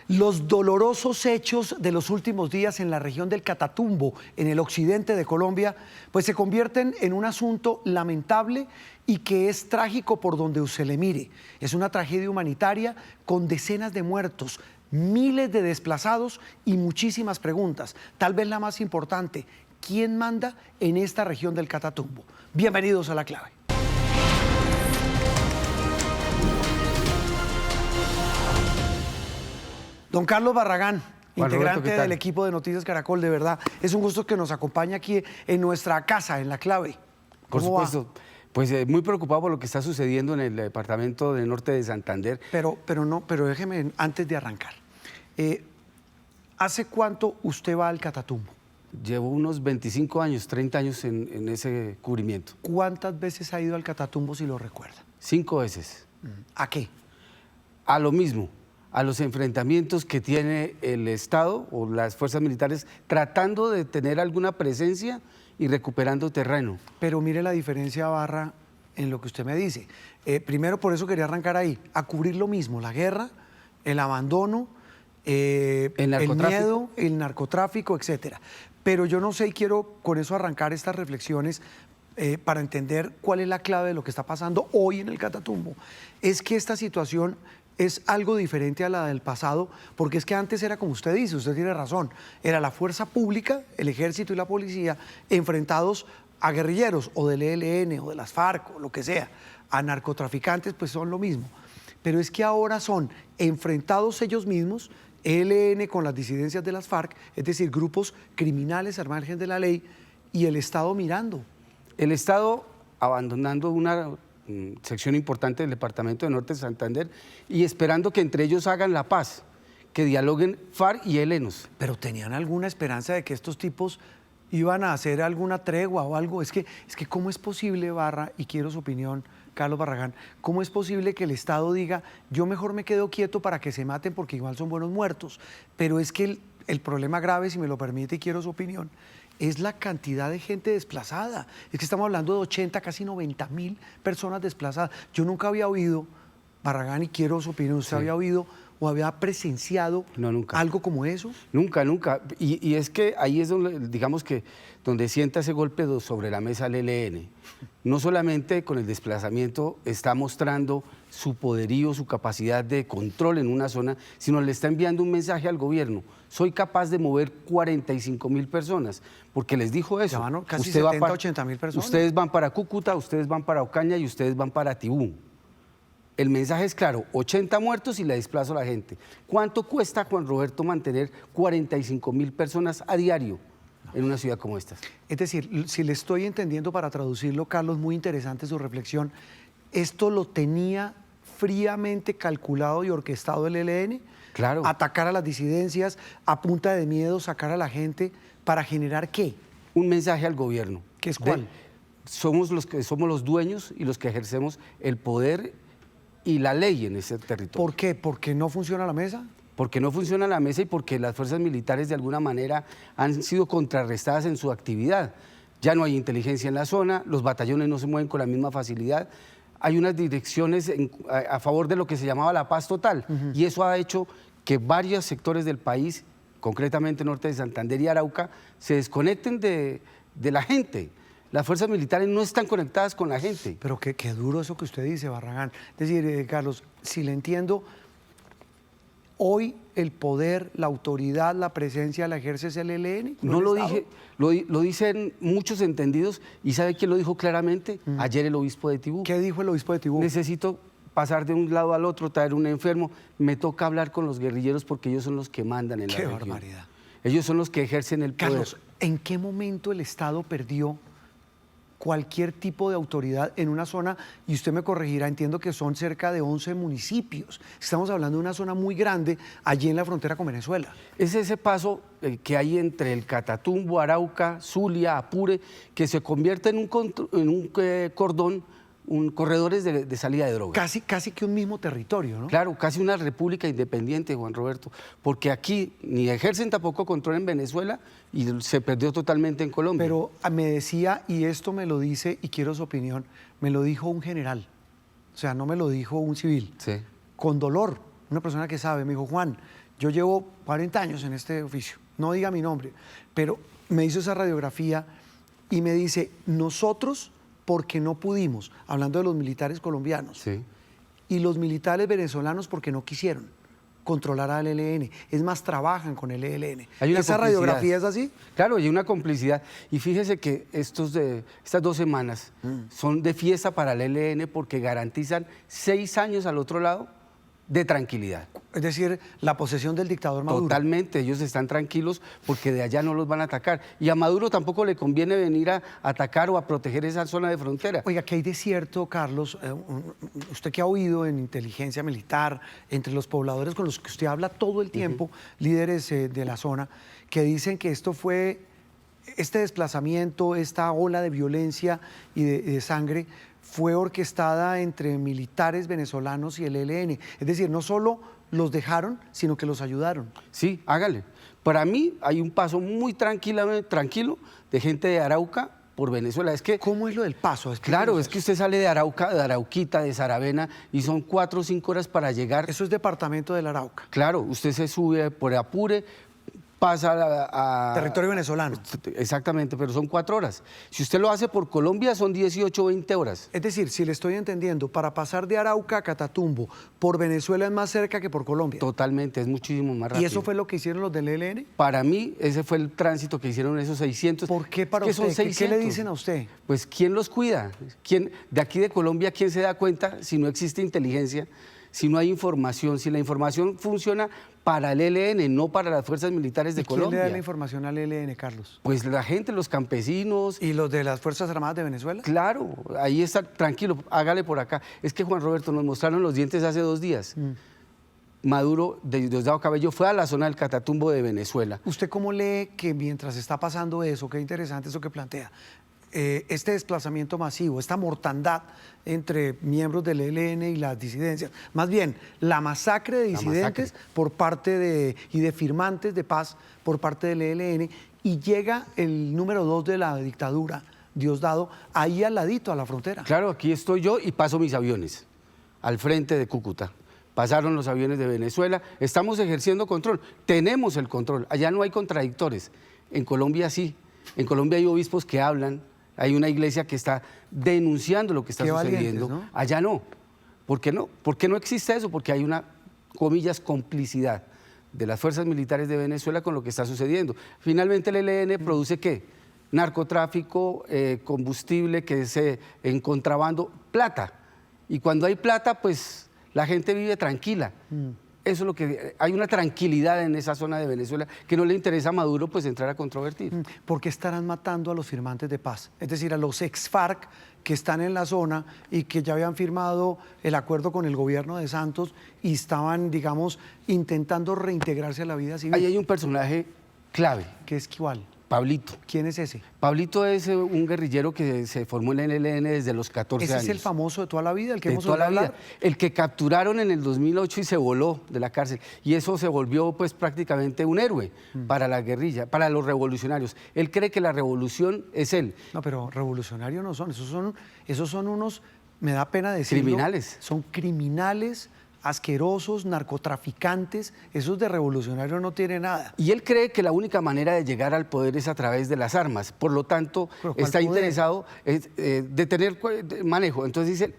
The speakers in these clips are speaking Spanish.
Los dolorosos hechos de los últimos días en la región del Catatumbo, en el occidente de Colombia, pues se convierten en un asunto lamentable y que es trágico por donde se le mire. Es una tragedia humanitaria con decenas de muertos, miles de desplazados y muchísimas preguntas. Tal vez la más importante, ¿quién manda en esta región del Catatumbo? Bienvenidos a La Clave. Don Carlos Barragán, integrante del equipo de Noticias Caracol, de verdad, es un gusto que nos acompañe aquí en nuestra casa, en La Clave. Por supuesto. Pues muy preocupado por lo que está sucediendo en el departamento del norte de Santander. Pero déjeme, antes de arrancar, ¿hace cuánto usted va al Catatumbo? Llevo unos 25 años, 30 años en ese cubrimiento. ¿Cuántas veces ha ido al Catatumbo, si lo recuerda? 5 veces. ¿A qué? A lo mismo, a los enfrentamientos que tiene el Estado o las fuerzas militares tratando de tener alguna presencia y recuperando terreno. Pero mire la diferencia, Barra, en lo que usted me dice. Primero, por eso quería arrancar ahí, a cubrir lo mismo, la guerra, el abandono, el miedo, el narcotráfico, etcétera. Pero yo no sé y quiero con eso arrancar estas reflexiones para entender cuál es la clave de lo que está pasando hoy en el Catatumbo. Es que esta situación es algo diferente a la del pasado, porque es que antes era como usted dice, usted tiene razón, era la fuerza pública, el ejército y la policía enfrentados a guerrilleros o del ELN o de las FARC o lo que sea, a narcotraficantes, pues son lo mismo. Pero es que ahora son enfrentados ellos mismos, ELN con las disidencias de las FARC, es decir, grupos criminales al margen de la ley, y el Estado mirando. El Estado abandonando una sección importante del departamento de Norte de Santander y esperando que entre ellos hagan la paz, que dialoguen FARC y ELNos. Pero ¿tenían alguna esperanza de que estos tipos iban a hacer alguna tregua o algo? Es que ¿cómo es posible, Barra, y quiero su opinión, Carlos Barragán, cómo es posible que el Estado diga, yo mejor me quedo quieto para que se maten porque igual son buenos muertos? Pero es que el problema grave, si me lo permite y quiero su opinión, es la cantidad de gente desplazada. Es que estamos hablando de 80, casi 90.000 personas desplazadas. Yo nunca había oído, Barragán, y quiero su opinión, ¿usted había oído o había presenciado algo como eso? Nunca, nunca. Y es que ahí es donde, digamos que, donde sienta ese golpe sobre la mesa el ELN. No solamente con el desplazamiento está mostrando su poderío, su capacidad de control en una zona, sino le está enviando un mensaje al gobierno. Soy capaz de mover 45.000 personas, porque les dijo eso. Ya, ¿no? Casi 70, 80.000 personas. Ustedes van para Cúcuta, ustedes van para Ocaña y ustedes van para Tibú. El mensaje es claro, 80 muertos y le desplazo a la gente. ¿Cuánto cuesta, Juan Roberto, mantener 45.000 personas a diario en una ciudad como esta? Es decir, si le estoy entendiendo para traducirlo, Carlos, muy interesante su reflexión, ¿esto lo tenía fríamente calculado y orquestado el ELN? Claro. Atacar a las disidencias, a punta de miedo, sacar a la gente, ¿para generar qué? Un mensaje al gobierno. ¿Qué es cuál? Somos los dueños y los que ejercemos el poder y la ley en ese territorio. ¿Por qué? ¿Porque no funciona la mesa? Porque no funciona la mesa y porque las fuerzas militares de alguna manera han sido contrarrestadas en su actividad. Ya no hay inteligencia en la zona, los batallones no se mueven con la misma facilidad. Hay unas direcciones a favor de lo que se llamaba la paz total, y eso ha hecho que varios sectores del país, concretamente norte de Santander y Arauca, se desconecten de la gente. Las fuerzas militares no están conectadas con la gente. Pero qué duro eso que usted dice, Barragán. Es decir, Carlos, si le entiendo, hoy el poder, la autoridad, la presencia la ejerce el ELN. No lo dije, lo dicen muchos entendidos, y ¿sabe quién lo dijo claramente? Ayer el obispo de Tibú. ¿Qué dijo el obispo de Tibú? Necesito pasar de un lado al otro, traer un enfermo, me toca hablar con los guerrilleros porque ellos son los que mandan en la región. ¡Qué barbaridad! Ellos son los que ejercen el poder. Carlos, ¿en qué momento el Estado perdió cualquier tipo de autoridad en una zona? Y usted me corregirá, entiendo que son cerca de 11 municipios. Estamos hablando de una zona muy grande allí en la frontera con Venezuela. Es ese paso que hay entre el Catatumbo, Arauca, Zulia, Apure, que se convierte en un cordón, corredores de salida de drogas. Casi que un mismo territorio, ¿no? Claro, casi una república independiente, Juan Roberto, porque aquí ni ejercen tampoco control en Venezuela y se perdió totalmente en Colombia. Pero me decía, y esto me lo dice, y quiero su opinión, me lo dijo un general, o sea, no me lo dijo un civil, sí, con dolor, una persona que sabe, me dijo, Juan, Yo llevo 40 años en este oficio, no diga mi nombre, pero me hizo esa radiografía y me dice, nosotros, porque no pudimos, hablando de los militares colombianos, Sí. y los militares venezolanos porque no quisieron controlar al ELN. Es más, trabajan con el ELN. Hay una ¿Esa complicidad. radiografía es así? Claro, hay una complicidad. Y fíjese que estas 2 semanas son de fiesta para el ELN porque garantizan 6 años al otro lado de tranquilidad. Es decir, la posesión del dictador Maduro. Totalmente, ellos están tranquilos porque de allá no los van a atacar. Y a Maduro tampoco le conviene venir a atacar o a proteger esa zona de frontera. Oiga, ¿qué hay de cierto, Carlos? Usted que ha oído en inteligencia militar, entre los pobladores con los que usted habla todo el tiempo, líderes de la zona, que dicen que este desplazamiento, esta ola de violencia y de sangre, fue orquestada entre militares venezolanos y el ELN. Es decir, no solo los dejaron, sino que los ayudaron. Sí, hágale. Para mí hay un paso muy tranquilo de gente de Arauca por Venezuela. Es que, ¿Cómo es lo del paso? claro, es que usted sale de Arauca, de Arauquita, de Saravena, y son 4 o 5 horas para llegar. Eso es departamento del Arauca. Claro, usted se sube por Apure, pasa a... Territorio venezolano. Exactamente, pero son 4 horas. Si usted lo hace por Colombia, son 18 o 20 horas. Es decir, si le estoy entendiendo, para pasar de Arauca a Catatumbo, por Venezuela es más cerca que por Colombia. Totalmente, es muchísimo más rápido. ¿Y eso fue lo que hicieron los del ELN? Para mí, ese fue el tránsito que hicieron esos 600. ¿Por qué para que usted? son 600. ¿Qué le dicen a usted? Pues, ¿quién los cuida? De aquí de Colombia, ¿quién se da cuenta si no existe inteligencia, si no hay información, si la información funciona para el ELN, no para las fuerzas militares de Colombia? ¿Quién le da la información al ELN, Carlos? Pues la gente, los campesinos. ¿Y los de las Fuerzas Armadas de Venezuela? Claro, ahí está, tranquilo, hágale por acá. Es que Juan Roberto, nos mostraron los dientes hace 2 días. Maduro, de Diosdado Cabello, fue a la zona del Catatumbo de Venezuela. ¿Usted cómo lee que mientras está pasando eso, qué interesante eso que plantea, este desplazamiento masivo, esta mortandad entre miembros del ELN y las disidencias, más bien la masacre de disidentes por parte y de firmantes de paz por parte del ELN, y llega el número 2 de la dictadura, Diosdado, ahí al ladito, a la frontera? Claro, aquí estoy yo y paso mis aviones al frente de Cúcuta. Pasaron los aviones de Venezuela, estamos ejerciendo control, tenemos el control, allá no hay contradictores, en Colombia sí, en Colombia hay obispos que hablan, hay una iglesia que está denunciando lo que está sucediendo, ¿no? Allá no. ¿Por qué no? ¿Por qué no existe eso? Porque hay una, comillas, complicidad de las fuerzas militares de Venezuela con lo que está sucediendo. Finalmente el ELN produce ¿qué? Narcotráfico, combustible que es en contrabando, plata. Y cuando hay plata, pues la gente vive tranquila. Eso es lo que... Hay una tranquilidad en esa zona de Venezuela que no le interesa a Maduro pues entrar a controvertir. ¿Por qué estarán matando a los firmantes de paz? Es decir, a los ex-FARC que están en la zona y que ya habían firmado el acuerdo con el gobierno de Santos y estaban, digamos, intentando reintegrarse a la vida civil. Ahí hay un personaje clave. ¿Qué es cuál? Pablito. ¿Quién es ese? Pablito es un guerrillero que se formó en el ELN desde los 14 años. ¿Ese es el famoso de toda la vida, el que De hemos toda oído la vida. hablar? El que capturaron en el 2008 y se voló de la cárcel. Y eso se volvió pues prácticamente un héroe para la guerrilla, para los revolucionarios. Él cree que la revolución es él. No, pero revolucionarios no son. Esos son unos, me da pena decirlo. Criminales. Son criminales, asquerosos, narcotraficantes. Esos de revolucionarios no tienen nada. Y él cree que la única manera de llegar al poder es a través de las armas. Por lo tanto, está interesado de tener manejo. Entonces dice,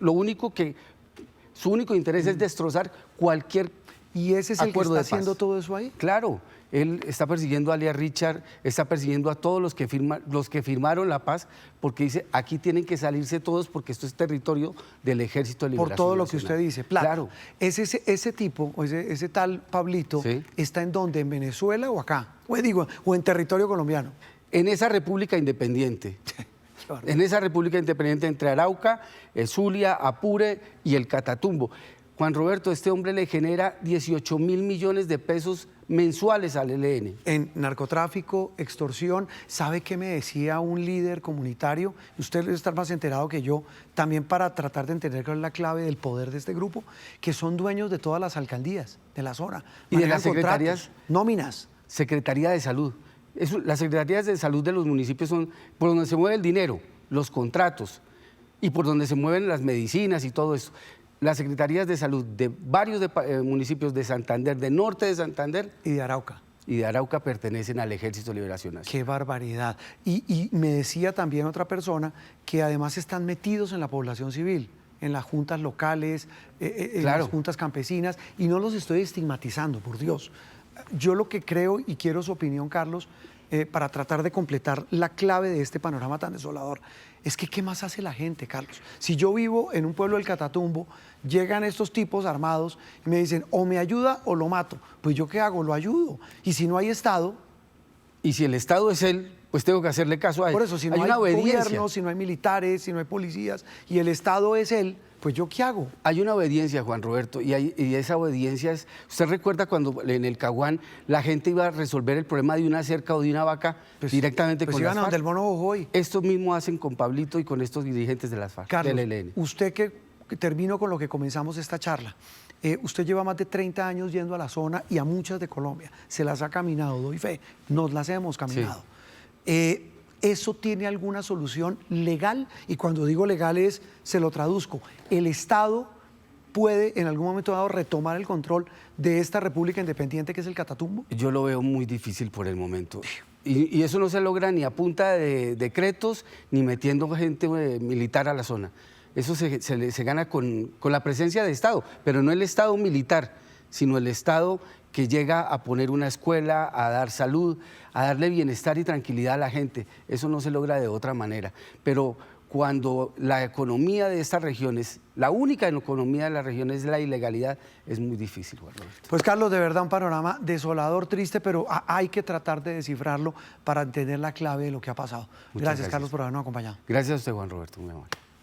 su único interés es destrozar cualquier ¿Y ese es el que está haciendo todo eso ahí? Claro, él está persiguiendo a Alia Richard, está persiguiendo a todos los que firmaron la paz, porque dice, aquí tienen que salirse todos porque esto es territorio del Ejército de Liberación Por todo lo Nacional. que usted dice, plata. Claro. Ese tipo, ese tal Pablito, Sí. ¿está en dónde? ¿En Venezuela o acá? O en territorio colombiano. En esa república independiente. En esa república independiente entre Arauca, Zulia, Apure y el Catatumbo. Juan Roberto, este hombre le genera 18.000 millones de pesos mensuales al ELN. En narcotráfico, extorsión. ¿Sabe qué me decía un líder comunitario? Usted debe estar más enterado que yo, también para tratar de entender cuál es la clave del poder de este grupo, que son dueños de todas las alcaldías de la zona. Y de Manejan las secretarías. contratos, nóminas. Secretaría de Salud. Las secretarías de salud de los municipios son por donde se mueve el dinero, los contratos y por donde se mueven las medicinas y todo eso. las secretarías de salud de varios municipios de Santander, de norte de Santander Y de Arauca. y de Arauca pertenecen al Ejército de Liberación Nacional. Qué barbaridad. Y me decía también otra persona que además están metidos en la población civil, en las juntas locales, en Claro. las juntas campesinas, y no los estoy estigmatizando, por Dios. Yo lo que creo, y quiero su opinión, Carlos, para tratar de completar la clave de este panorama tan desolador, es que ¿qué más hace la gente, Carlos? Si yo vivo en un pueblo del Catatumbo, llegan estos tipos armados y me dicen, o me ayuda o lo mato. Pues ¿yo qué hago? Lo ayudo. Y si no hay Estado... Y si el Estado es él, pues tengo que hacerle caso a él. Por eso, si no hay una obediencia. gobierno, si no hay militares, si no hay policías, y el Estado es él, pues ¿yo qué hago? Hay una obediencia, Juan Roberto, y esa obediencia es... ¿Usted recuerda cuando en el Caguán la gente iba a resolver el problema de una cerca o de una vaca directamente con las iban a donde FARC? el mono Jojoy. Esto mismo hacen con Pablito y con estos dirigentes de las FARC, Carlos, del ELN. usted que termino con lo que comenzamos esta charla, usted lleva más de 30 años yendo a la zona y a muchas de Colombia, se las ha caminado, doy fe, nos las hemos caminado. ¿Eso tiene alguna solución legal? Y cuando digo legal se lo traduzco, el Estado puede en algún momento dado retomar el control de esta república independiente que es el Catatumbo. Yo lo veo muy difícil por el momento. Y eso no se logra ni a punta de decretos, ni metiendo gente militar a la zona. Eso se gana con la presencia de Estado, pero no el Estado militar, sino el Estado que llega a poner una escuela, a dar salud, a darle bienestar y tranquilidad a la gente. Eso no se logra de otra manera. Pero cuando la economía de estas regiones, la única economía de la región es la ilegalidad, es muy difícil, Juan Roberto. Pues Carlos, de verdad un panorama desolador, triste, pero hay que tratar de descifrarlo para entender la clave de lo que ha pasado. Gracias, Carlos, por habernos acompañado. Gracias a usted, Juan Roberto, muy amable.